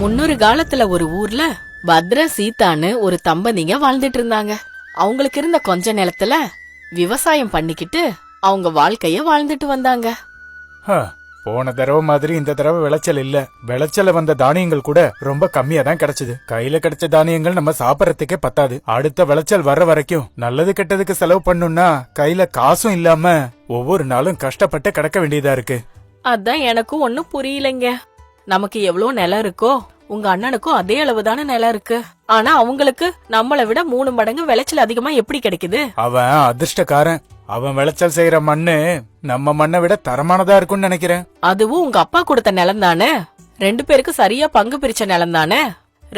முன்னொரு காலத்துல ஒரு ஊர்ல பத்ர சீதான்னு ஒரு தம்பதிங்க வாழ்ந்துட்டு இருந்தாங்க. அவங்களுக்கு இருந்த கொஞ்ச நிலத்துல விவசாயம் பண்ணிக்கிட்டு அவங்க வாழ்க்கைய வாழ்ந்துட்டு வந்தாங்க. போன தடவை மாதிரி இந்த தடவை விளைச்சல் இல்ல. விளைச்சல வந்த தானியங்கள் கூட ரொம்ப கம்மியா தான் கிடைச்சது. கையில கிடைச்ச தானியங்கள் நம்ம சாப்பிடறதுக்கே பத்தாது. அடுத்த விளைச்சல் வர்ற வரைக்கும் நல்லது கெட்டதுக்கு செலவு பண்ணும்னா கையில காசும் இல்லாம ஒவ்வொரு நாளும் கஷ்டப்பட்டு கிடக்க வேண்டியதா இருக்கு. அதான் எனக்கும் ஒண்ணும் புரியலைங்க. நமக்கு எவ்வளவு நிலம் இருக்கோ உங்க அண்ணனுக்கும் அதே அளவுதான நிலம் இருக்கு. ஆனா அவங்களுக்கு நம்மளை விட 3 மடங்கு விளைச்சல் அதிகமா எப்படி கிடைக்குது? அவன் அதிர்ஷ்டக்காரன். அவன் விளைச்சல் செய்யற மண்ணு நம்ம மண்ணை விட தரமானதா இருக்கும்னு நினைக்கிறேன். அதுவும் உங்க அப்பா கொடுத்த நிலம் தானே. 2 பேருக்கு சரியா பங்கு பிரிச்ச நிலம் தானே.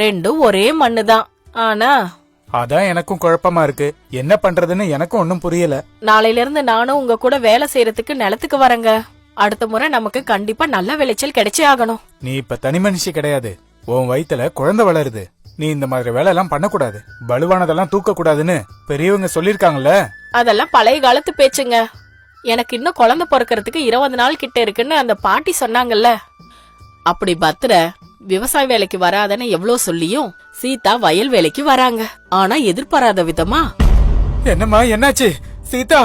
ரெண்டும் ஒரே மண்ணு தான். ஆனா அதான் எனக்கும் குழப்பமா இருக்கு. என்ன பண்றதுன்னு எனக்கும் ஒன்னும் புரியல. நாளையில இருந்து நானும் உங்க கூட வேலை செய்யறதுக்கு நிலத்துக்கு வரேங்க. அடுத்த முறை நமக்கு கண்டிப்பா நல்ல விளைச்சல் கிடைச்சே ஆகணும். நீ இப்ப தனி மனுஷி கிடையாது. உன் வயித்துல குழந்தை வளருது. நீ இந்த மாதிரி வேலை எல்லாம் பண்ணக்கூடாது. பலுவானதெல்லாம் தூக்க கூடாதுன்னு பெரியவங்க சொல்லிருக்காங்கல்ல. அதெல்லாம் பழைய காலத்து பேச்சுங்க. எனக்கு இன்னும் குழந்தை பிறக்கிறதுக்கு 20 நாள் கிட்ட இருக்குன்னு அந்த பாட்டி சொன்னாங்கல்ல. அப்படி பத்ர விவசாய வேலைக்கு வராதன்னு எவ்வளவு சொல்லியும் சீதா வயல் வேலைக்கு வராங்க. ஆனா எதிர்பாராத விதமா. என்னம்மா என்னாச்சு? சீதா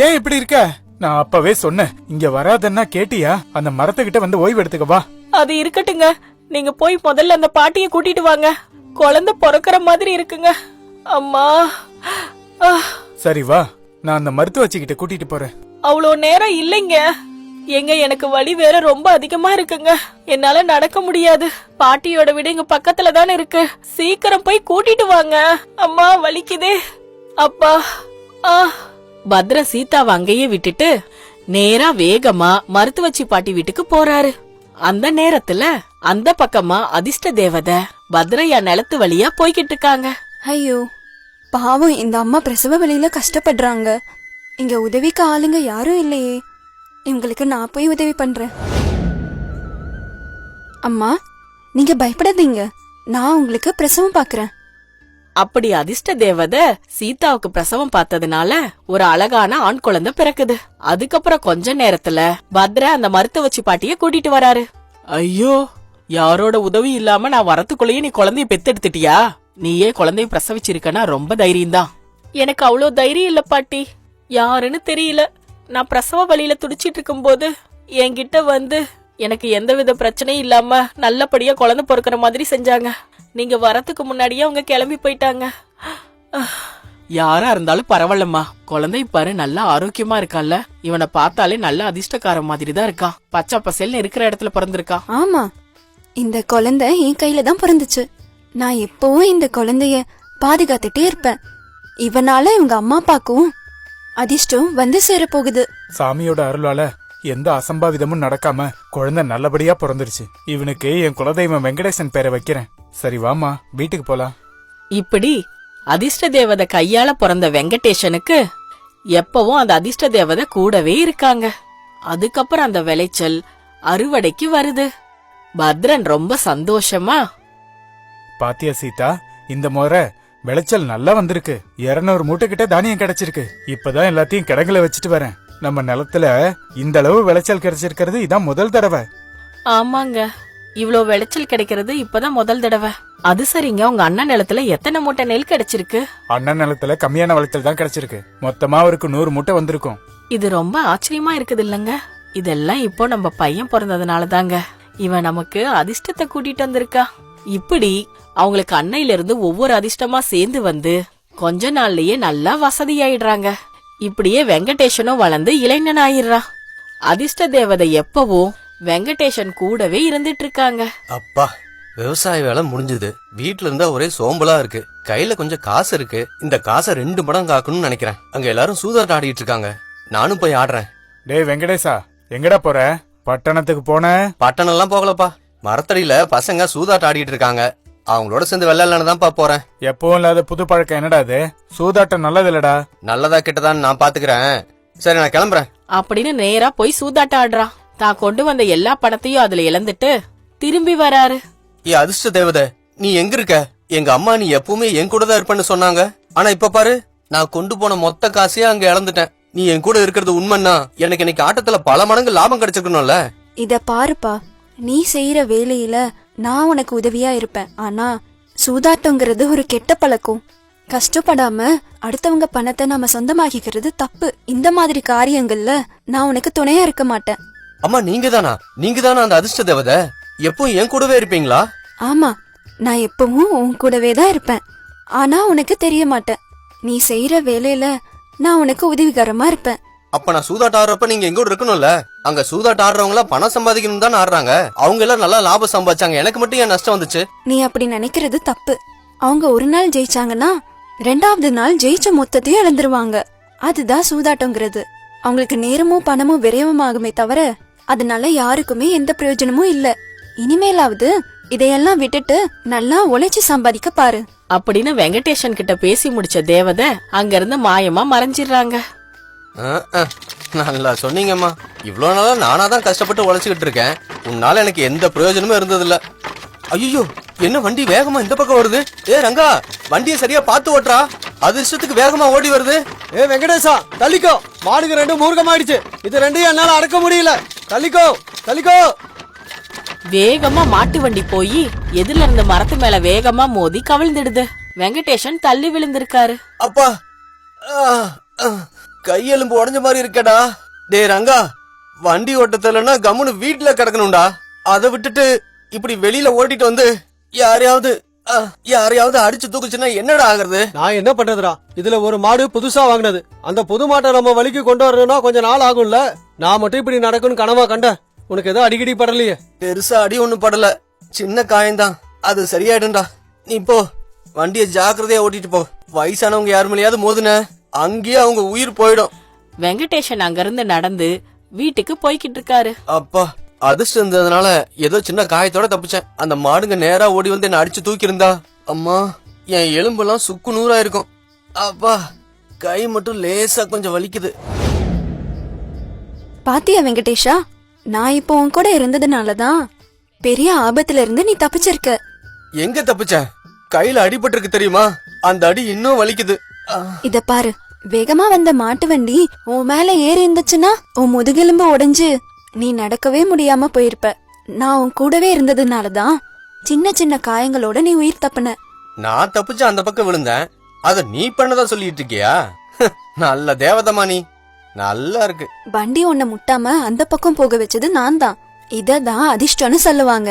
ஏன் இப்படி இருக்க? நான் அப்பவே சொன்னேன் இங்க வராதன்னா கேட்டியா? அந்த மரத்துக்கிட்ட வந்து ஓய்வு எடுத்துக்கவா. அது இருக்கட்டுங்க. நீங்க போய் முதல்ல அந்த பாட்டிய கூட்டிட்டு வாங்க. குழந்தை பிறக்கிற மாதிரி இருக்குங்க. அம்மா. சரி வா, நான் அந்த மருத்துவச்சிக்கிட்ட கூட்டிட்டு போறேன். அவ்வளோ நேரம் இல்லைங்க. எங்க எனக்கு வலி வேற ரொம்ப அதிகமா இருக்குங்க. என்னால நடக்க முடியாது. பாட்டியோட வீடு இங்க பக்கத்துல தானே இருக்கு. சீக்கிரம் போய் கூட்டிட்டு வாங்க. அம்மா வலிக்குதே. அப்பா. பத்ர சீதாவை அங்கேயே விட்டுட்டு நேரா வேகமா மருத்துவச்சி பாட்டி வீட்டுக்கு போறாரு. அந்த நேரத்துல அந்த பக்கமா அதிர்ஷ்ட தேவதை பத்ரையா நிலத்து வழியா போய்கிட்டு இருக்காங்க. ஐயோ பாவம், இந்த அம்மா பிரசவ வழியில கஷ்டப்படுறாங்க. இங்க உதவிக்கு ஆளுங்க யாரும் இல்லையே. இவங்களுக்கு நான் போய் உதவி பண்றேன். அம்மா நீங்க பயப்படாதீங்க, நான் உங்களுக்கு பிரசவம் பாக்குறேன். அப்படி அதிர்ஷ்ட தேவதை சீதாவுக்கு பிரசவம் பார்த்ததுனால ஒரு அழகான ஆண் குழந்தை பிறக்குது. அதுக்கப்புறம் கொஞ்ச நேரத்துல பத்ர அந்த மருத்துவச்சி பாட்டிய கூட்டிட்டு வராரு. ஐயோ, யாரோட உதவி இல்லாம நான் வரத்துக்குள்ளேயே நீ குழந்தைய பெத்தெடுத்துட்டியா? நீயே குழந்தைய பிரசவிச்சிருக்கனா ரொம்ப தைரியம் தான். எனக்கு அவ்வளோ தைரியம் இல்ல பாட்டி. யாருன்னு தெரியல. நான் பிரசவ வழியில துடிச்சிட்டு இருக்கும் போது என்கிட்ட வந்து எனக்கு எந்தவித பிரச்சனையும் இல்லாம நல்லபடியா குழந்தை பொறுக்கிற மாதிரி செஞ்சாங்க. நீங்க வரத்துக்கு முன்னாடியே அவங்க கிளம்பி போயிட்டாங்க. யாரா இருந்தாலும் பரவாயில்லம்மா. குழந்தை பாரு நல்லா ஆரோக்கியமா இருக்கான்ல. இவனை பார்த்தாலே நல்ல அதிர்ஷ்டக்கார மாதிரி தான் இருக்கான். பச்சை பசேல்னு இருக்கிற இடத்துல பிறந்திருக்கான். ஆமா, இந்த குழந்தை என் கையில தான் பிறந்துச்சு. நான் எப்பவும் இந்த குழந்தைய பாதுகாத்துட்டே இருப்பேன். இவனால இவங்க அம்மா அப்பாக்கும் அதிர்ஷ்டம் வந்து சேர போகுது. சாமியோட அருளால எந்த அசம்பாவிதமும் நடக்காம குழந்தை நல்லபடியா பிறந்துருச்சு. இவனுக்கு என் குலதெய்வம் வெங்கடேசன் பேரை வைக்கிறேன். சரி வாமா, வீட்டுக்கு போலாம். இப்படி அதிர்ஷ்ட தேவதை கையால பிறந்த வெங்கடேசனுக்கு எப்பவும் அந்த அதிர்ஷ்ட தேவதை கூடவே இருக்காங்க. அதுக்கப்புறம் அந்த விளைச்சல் அறுவடைக்கு வருது. பத்ரன் ரொம்ப சந்தோஷமா, பாத்தியா சீதா, இந்த முறை விளைச்சல் நல்லா வந்திருக்கு. 200 மூட்டை கிட்ட தானியம் கிடைச்சிருக்கு. இப்பதான் எல்லாத்தையும் கிடங்குல வச்சுட்டு வரேன். நம்ம நிலத்துல இந்த அளவு விளைச்சல் கிடைச்சிருக்கிறது இதான் முதல் தடவை. ஆமாங்க, இவ்ளோ விளைச்சல் கிடைக்கிறது இப்பதான் முதல் தடவை. அது சரிங்க, உங்க அண்ணன் நிலத்துல எத்தனை மூட்டை நெல் கிடைச்சிருக்கு? அண்ணன் நிலத்துல கம்மியான விளைச்சல் தான் கிடைச்சிருக்கு. மொத்தமா அவருக்கு 100 மூட்டை வந்திருக்கும். இது ரொம்ப ஆச்சரியமா இருக்குது இல்லங்க. இதெல்லாம் இப்போ நம்ம பையன் பிறந்ததுனால தாங்க. இவன் நமக்கு அதிர்ஷ்டத்தை கூட்டிட்டு வந்திருக்கா. இப்படி அவங்களுக்கு அன்னையில இருந்து ஒவ்வொரு அதிர்ஷ்டமா சேர்ந்து வந்து கொஞ்ச நாள்லயே நல்லா வசதியாயிடுறாங்க. இப்படியே வெங்கடேசனும் வளர்ந்து இளைஞன் ஆயிடுறான். அதிர்ஷ்ட தேவதை எப்பவும் வெங்கடேசன் கூடவே இருந்துட்டு இருக்காங்க. அப்பா, விவசாய வேலை முடிஞ்சது. வீட்டுல இருந்தா ஒரே சோம்பலா இருக்கு. கையில கொஞ்சம் காசு இருக்கு. இந்த காசை 2 மடங்கு ஆக்கணும்னு நினைக்கிறேன். அங்க எல்லாரும் சூதாட்டம் ஆடிட்டு இருக்காங்க. நானும் போய் ஆடுறேன். டேய் வெங்கடேசா, எங்கடா போற? பட்டணத்துக்கு போன? பட்டணம் எல்லாம் போகலப்பா. மரத்தடியில பசங்க சூதாட்டம் ஆடிட்டு இருக்காங்க. அவங்களோட சேர்ந்து வெள்ளான்னு தான்ப்பா போறேன். எப்பவும் இல்லாத புது பழக்கம் என்னடா அது? சூதாட்டம் நல்லது இல்லடா. நல்லதா கிட்டதான் நான் பாத்துக்கிறேன். சரி நான் கிளம்புறேன் அப்படின்னு நேரா போய் சூதாட்டம் ஆடுறான். தான் கொண்டு வந்த எல்லா பணத்தையும் அதுல இழந்துட்டு திரும்பி வராரு. ஏ அதிர்ஷ்ட தேவதை, நீ எங்க இருக்க? எங்க அம்மா நீ எப்பவுமே என் கூட தான் இருப்பேன்னு சொன்னாங்க. ஆனா இப்ப பாரு, நான் கொண்டு போன மொத்த காசையே அங்க இழந்துட்டேன். நீ என் கூட இருக்கிறது உண்மைன்னா எனக்கு இன்னைக்கு ஆட்டத்துல பல மடங்கு லாபம் கிடைச்சிருக்கணும்ல. இத பாருப்பா, நீ செய்யற வேலையில நான் உனக்கு உதவியா இருப்பேன். ஆனா சூதாட்டங்கிறது ஒரு கெட்ட பழக்கம். கஷ்டப்படாம அடுத்தவங்க பணத்தை நாம சொந்தமாக்கிக்கிறது தப்பு. இந்த மாதிரி காரியங்கள்ல நான் உனக்கு துணையா இருக்க மாட்டேன். அம்மா நீங்க தானா அந்த அதிர்ஷ்ட தேவதை? எப்பவும் என் கூடவே இருப்பீங்களா? ஆமா, நான் எப்பவும் உன் கூடவே தான் இருப்பேன். ஆனா உனக்கு தெரிய மாட்டேன். நீ செய்யற வேலையில நான் உனக்கு உதவிகரமா இருப்பேன். அப்ப நான் சூதாட்டம் ஆடுறப்ப நீங்க எங்க கூட இருக்கணும்ல? அங்க சூதாட்டம் ஆடுறவங்க எல்லாம் பணம் சம்பாதிக்கணும் தான் ஆடுறாங்க. அவங்க எல்லாம் நல்லா லாபம் சம்பாதிச்சாங்க, எனக்கு மட்டும் ஏன் நஷ்டம் வந்துச்சு? நீ அப்படி நினைக்கிறது தப்பு. அவங்க ஒரு நாள் ஜெயிச்சாங்கன்னா 2வது நாள் ஜெயிச்ச மொத்தத்தையும் இழந்துருவாங்க. அதுதான் சூதாட்டங்கிறது. அவங்களுக்கு நேரமும் பணமும் விரயமாகுமே தவிர அதனால யாருக்குமே எந்த பிரயோஜனமும் இல்ல. இனிமேலாவது இதையெல்லாம் விட்டுட்டு நல்லா உழைச்சு சம்பாதிக்க பாரு அப்படின்னு வெங்கடேஷன் கிட்ட பேசி முடிச்ச தேவதை அங்கிருந்து மாயமா மறைஞ்சிடுறாங்க. நல்லா சொன்னீங்கம்மா. இவ்வளவு நாளா நானா தான் கஷ்டப்பட்டு உழைச்சுக்கிட்டு இருக்கேன். உன்னால எனக்கு எந்த பிரயோஜனமும் இருந்ததில்ல. ஐயோ, என்ன வண்டி வேகமா இந்த பக்கம் வருது? ரங்கா, வண்டியை சரியா பார்த்து ஓட்டுறா. அதிர்ஷ்டத்துக்கு வேகமா ஓடி வருது. வெங்கடேசா, தள்ளிக்கோ. மாடுக்கு 2 மூர்க்கமாயிடுச்சு. இது 2 என்னால அடக்க முடியல. தள்ளிக்கோ. வேகமா மாட்டு வண்டி போய் எதிரில இருந்த மரத்து மேல வேகமா மோதி கவிழ்ந்துடுது. வெங்கடேஷன் தள்ளி விழுந்திருக்காரு. அப்பா, கையெலும்பு உடஞ்ச மாதிரி இருக்கடா. ரங்கா, வண்டி ஓட்டத்துலன்னா கம்முன்னு வீட்டுல கிடக்கணும்டா. அதை விட்டுட்டு இப்படி வெளியில ஓட்டிட்டு வந்து யாரையாவது அடிச்சு தூக்குச்சுன்னா என்னடா ஆகுறது? நான் என்ன பண்றதுடா? இதுல ஒரு மாடு புதுசா வாங்கினது. அந்த புது மாட்டை நம்ம வழிக்கு கொண்டு வரணும்னா கொஞ்ச நாள் ஆகும்ல. நான் மட்டும் இப்படி நடக்கும்னு கனவா கண்டேன். உனக்கு ஏதோ அடிக்கடி படலையே? பெருசா அடி ஒண்ணும் படல, சின்ன காயம்தான். அது சரியாயிடும்டா. நீ போ, வண்டிய ஜாக்கிரதையா ஓட்டிட்டு போ. வயசானவங்க யாரு மேலேயாவது மோதுன அங்கேயே அவங்க உயிர் போயிடும். வெங்கடேஷன் அங்கிருந்து நடந்து வீட்டுக்கு போய்கிட்டு இருக்காரு. அப்பா, அதிர்ஷ்டம் இருந்ததுனால ஏதோ சின்ன காயத்தோட தப்பிச்சேன். அந்த மாடுங்க நேரா ஓடி வந்து என்ன அடிச்சு தூக்கி இருந்தா அம்மா, என் எலும்பெல்லாம் சுக்கு நூறா இருக்கும். அப்பா, கை மட்டும் லேசா கொஞ்சம் வலிக்குது. பாத்தியா வெங்கடேஷா, நான் இப்போ உன் கூட இருந்ததுனாலதான் பெரிய ஆபத்துல இருந்து நீ தப்பிச்சிருக்க. எங்க தப்பிச்ச? கையில அடிபட்டிருக்கு தெரியுமா? அந்த அடி இன்னும் வலிக்குது. இத பாரு, வேகமா வந்த மாட்டு வண்டி உன் மேல ஏறி இருந்துச்சுன்னா உன் முதுகெலும்பு உடைஞ்சு நீ நடக்கவே முடியாம போயிருப்ப. நான் உன் கூடவே இருந்ததுனாலதான் சின்ன சின்ன காயங்களோட நீ உயிர் தப்புன. நான் தப்பிச்சு அந்த பக்கம் விழுந்தேன், அத நீ பண்ணதா சொல்லிட்டு இருக்கியா? நல்ல தேவதமா நீ. நல்லா இருக்கு. வண்டி உன்னை முட்டாம அந்த பக்கம் போக வச்சது நான் தான். இததான் அதிர்ஷ்டம்னு சொல்லுவாங்க.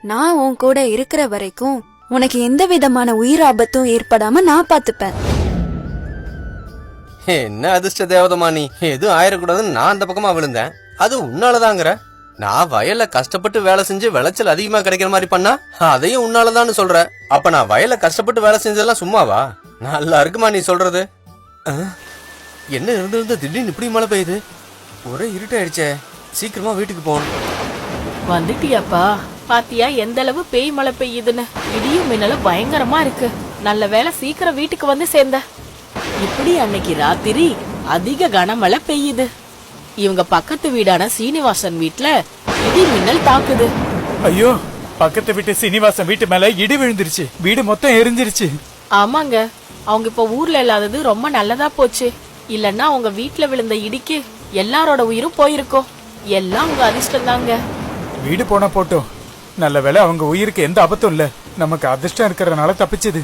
நான் உன் கூட இருக்கிற வரைக்கும் உனக்கு எந்த விதமான உயிர் ஆபத்தும் ஏற்படாம நான் பாத்துப்பேன். என்ன அதிர்ஷ்ட தேவதமா நீ. எதுவும் ஆயிடக்கூடாதுன்னு நான் அந்த பக்கமா விழுந்தேன், அது உன்னாலதாங்கிற. நான் வயல்ல கஷ்டப்பட்டு வேலை செஞ்சு விளைச்சல் அதிகமா கிடைக்கிற மாதிரி பண்ணா அதையும் உன்னாலதான்னு சொல்ற. அப்ப நான் வயல்ல கஷ்டப்பட்டு வேலை செஞ்சதெல்லாம் சும்மாவா? நல்லா இருக்குமா நீ சொல்றது? என்ன இருந்து திடீர்னு இப்படி மழை பெய்யுது? ஒரே இருட்டாயிடுச்சே. சீக்கிரமா வீட்டுக்கு போகணும். வந்துட்டியாப்பா? பாத்தியா எந்த அளவு பேய் மழை பெய்யுதுன்னு? இடியும் மின்னலும் பயங்கரமா இருக்கு. நல்ல வேளை சீக்கிரம் வீட்டுக்கு வந்து சேர்ந்த. இப்படி அன்னைக்கு ராத்திரி அதிக கனமழை பெய்யுது. இவங்க பக்கத்து வீடான சீனிவாசன் வீட்டுல இடி மின்னல் தாக்குது. ஐயோ, பக்கத்து வீட்டு சீனிவாசன் வீட்டு மேல இடி விழுந்துருச்சு. வீடு மொத்தம் எரிஞ்சிருச்சு. ஆமாங்க, அவங்க இப்ப ஊர்ல இல்லாதது ரொம்ப நல்லதா போச்சு. இல்லன்னா அவங்க வீட்டுல விழுந்த இடிக்கு எல்லாரோட உயிரும் போயிருக்கும். எல்லாம் உங்க அதிர்ஷ்டம் தாங்க. வீடு போனா போட்டோம், நல்ல வேளை அவங்க உயிருக்கு எந்த ஆபத்தும் இல்ல. நமக்கு அதிர்ஷ்டம் இருக்கிறதுனால தப்பிச்சது.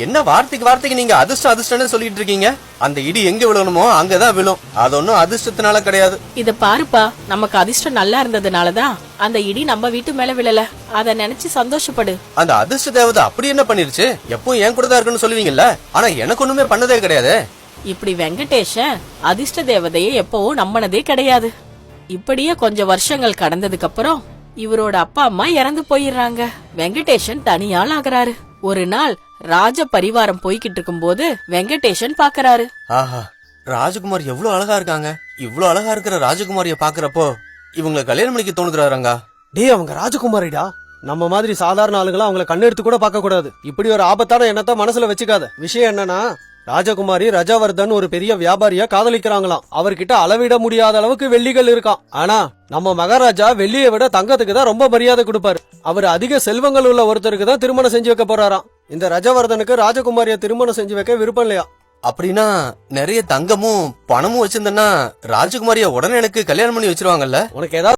என்ன வார்த்தைக்கு நீங்க அதிர்ஷ்டம் சொல்லிட்டு இருக்கீங்க? அந்த இடி எங்க விழணுமோ அங்கதான் விழும். அது ஒன்னும் அதிர்ஷ்டத்தினால கிடையாது. இத பாருப்பா, நமக்கு அதிர்ஷ்டம் நல்லா இருந்ததுனாலதான் அந்த இடி நம்ம வீட்டு மேல விழல. அத நினைச்சு சந்தோஷப்படு. அந்த அதிர்ஷ்ட தேவதை அப்படி என்ன பண்ணிருச்சு? எப்பவும் என் கூட தான் இருக்குன்னு சொல்லுவீங்கல்ல, ஆனா எனக்கு ஒண்ணுமே பண்ணதே கிடையாது. இப்படி வெங்கடேஷன் அதிர்ஷ்ட தேவதையை எப்பவும் நம்பினதே கிடையாது. இப்படியே கொஞ்சம் வருஷங்கள் கடந்ததுக்கு அப்புறம் இவரோட அப்பா அம்மா இறந்து போயிடுறாங்க. வெங்கடேஷன் தனியாள் ஆகுறாரு. ஒரு நாள் ராஜ பரிவாரம் போய்கிட்டு இருக்கும் போது வெங்கடேஷன் பாக்குறாரு. ஆஹா, ராஜகுமார் எவ்வளவு அழகா இருக்காங்க. இவ்வளவு அழகா இருக்கிற ராஜகுமாரிய பாக்குறப்போ இவங்களை கல்யாணம் பண்ணிக்க தோணுதுறாங்க. அவங்க ராஜகுமாரிடா. நம்ம மாதிரி சாதாரண ஆளுங்களா அவங்கள கண்ணெடுத்து கூட பார்க்க கூடாது. இப்படி ஒரு ஆபத்தான எண்ணத்தை மனசுல வச்சுக்காத. விஷயம் என்னன்னா, ராஜகுமாரி ரஜாவர்தன் ஒரு பெரிய வியாபாரியா காதலிக்கிறாங்களாம். அவர்கிட்ட அளவிட முடியாத அளவுக்கு வெள்ளிகள் இருக்கான். ஆனா நம்ம மகாராஜா வெள்ளியை விட தங்கத்துக்கு தான் ரொம்ப மரியாதை கொடுப்பாரு. அவர் அதிக செல்வங்கள் உள்ள ஒருத்தருக்கு தான் திருமணம் செஞ்சு வைக்க போறாராம். இந்த ரஜவர்தனுக்கு ராஜகுமாரிய திருமணம் செஞ்சு வைக்க விருப்பம் இல்லையா? அப்படின்னா நிறைய தங்கமும் பணமும் வச்சிருந்தேன்னா ராஜகுமாரிய உடனே எனக்கு கல்யாணம் பண்ணி வச்சிருவாங்கல்ல? உனக்கு ஏதாவது